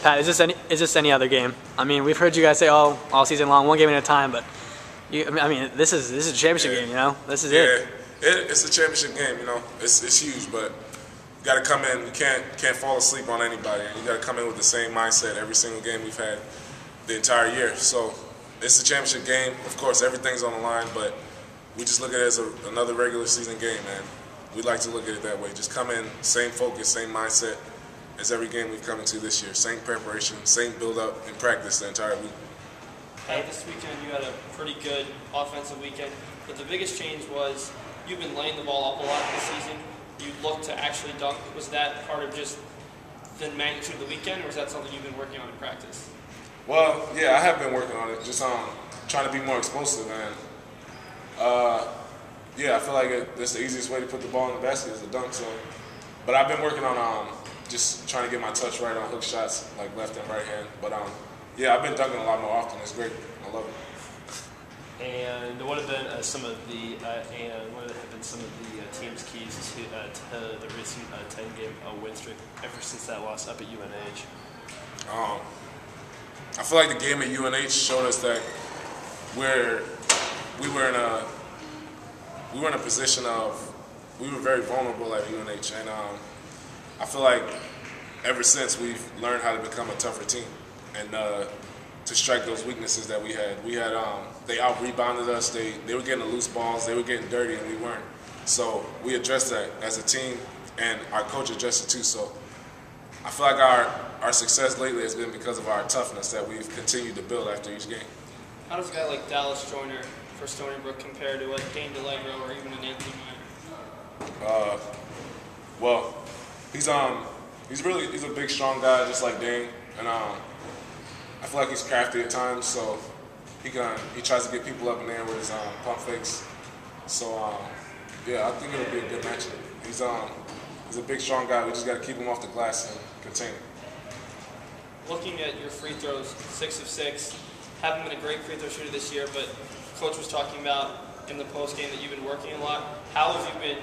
Pat, is this any other game? I mean, we've heard you guys say, "Oh, all season long, one game at a time," but I mean, this is a championship game. You know, this is it. It's a championship game. You know, it's huge, but you got to come in. You can't fall asleep on anybody, and you got to come in with the same mindset every single game we've had the entire year. So it's a championship game. Of course, everything's on the line, but we just look at it as another regular season game, man. We like to look at it that way. Just come in, same focus, same mindset as every game we've come into this year. Same preparation, same build-up in practice the entire week. Hey, this weekend you had a pretty good offensive weekend, but the biggest change was you've been laying the ball up a lot this season. You looked to actually dunk. Was that part of just the magnitude of the weekend, or is that something you've been working on in practice? Well, yeah, I have been working on it. Just trying to be more explosive, and yeah, I feel like that's the easiest way to put the ball in the basket is a dunk. So, but I've been working on just trying to get my touch right on hook shots, like left and right hand. But yeah, I've been dunking a lot more often. It's great. I love it. And what have been some of the team's keys to the recent 10-game win streak ever since that loss up at UNH? I feel like the game at UNH showed us that we were in a position of we were very vulnerable at UNH, and I feel like ever since we've learned how to become a tougher team and to strike those weaknesses that we had. They out-rebounded us. They were getting the loose balls. They were getting dirty, and we weren't. So we addressed that as a team, and our coach addressed it too. So I feel like our success lately has been because of our toughness that we've continued to build after each game. How does a guy like Dallas Joyner for Stony Brook compare to like Dane DeLegro or even an Anthony Meyer? Well, he's a big, strong guy, just like Dane, and I feel like he's crafty at times. So he tries to get people up in there with his pump fakes. So yeah, I think it'll be a good matchup. He's a big, strong guy. We just got to keep him off the glass and contain him. Looking at your free throws, 6 of 6. Haven't been a great free throw shooter this year, but Coach was talking about in the post game that you've been working a lot. How have you been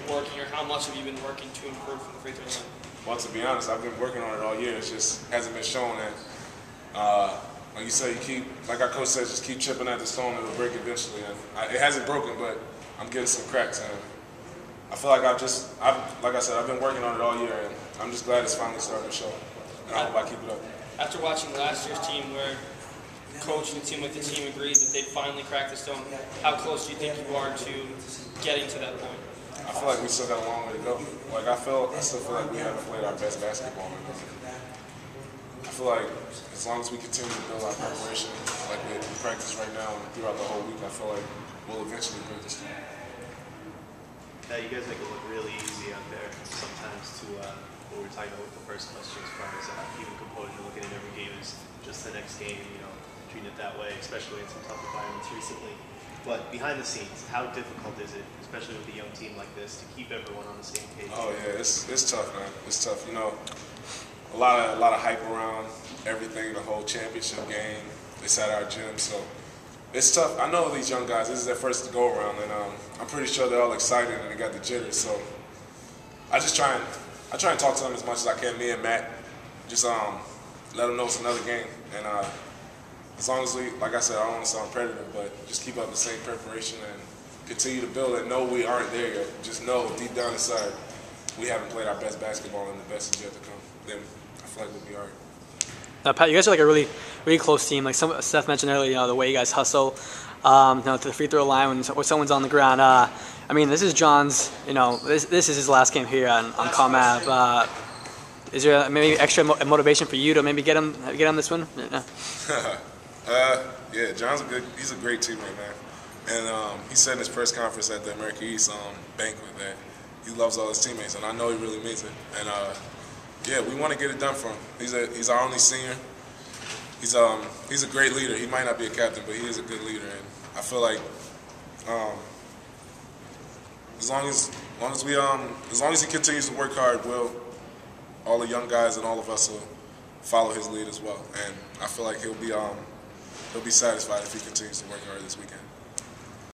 working, or how much have you been working to improve from the free throw line? Well, to be honest, I've been working on it all year. It just hasn't been shown. And like you said, like our coach says, just keep chipping at the stone and it'll break eventually. And it hasn't broken, but I'm getting some cracks. And I feel like like I said, I've been working on it all year, and I'm just glad it's finally starting to show. And I hope I keep it up. After watching last year's team, where the coach and it seemed like the team agreed that they'd finally cracked the stone, how close do you think you are to getting to that point? I feel like we still got a long way to go. Like I still feel like we haven't played our best basketball. I feel like as long as we continue to build our preparation, like we practice right now and throughout the whole week, I feel like we'll eventually break this team. Yeah, you guys make it look really easy out there sometimes to what we were talking about with the first question as far as even composure, looking at every game is just the next game, treating it that way, especially in some tough environments recently. But behind the scenes, how difficult is it, especially with a young team like this, to keep everyone on the same page? Oh yeah, it's tough, man. It's tough. A lot of hype around everything, the whole championship game. It's at our gym, so it's tough. I know these young guys. This is their first go around, and I'm pretty sure they're all excited and they got the jitters. So I try and talk to them as much as I can. Me and Matt, just let them know it's another game, and as long as like I said, I don't want to sound repetitive, but just keep up the same preparation and continue to build and know we aren't there yet. Just know deep down inside we haven't played our best basketball and the best is yet to come. Then I feel like we'll be all right. Now, Pat, you guys are like a really, really close team. Like Steph mentioned earlier, the way you guys hustle, to the free throw line when someone's on the ground. I mean, this is John's. This is his last game here on Comm Ave. Is there maybe extra motivation for you to maybe get him this win? Yeah, he's a great teammate, man. And he said in his press conference at the America East banquet that he loves all his teammates, and I know he really means it. And yeah, we want to get it done for him. He's our only senior. He's a great leader. He might not be a captain, but he is a good leader. And I feel like as long as he continues to work hard, all the young guys and all of us will follow his lead as well. And I feel like he'll be satisfied if he continues to work hard this weekend.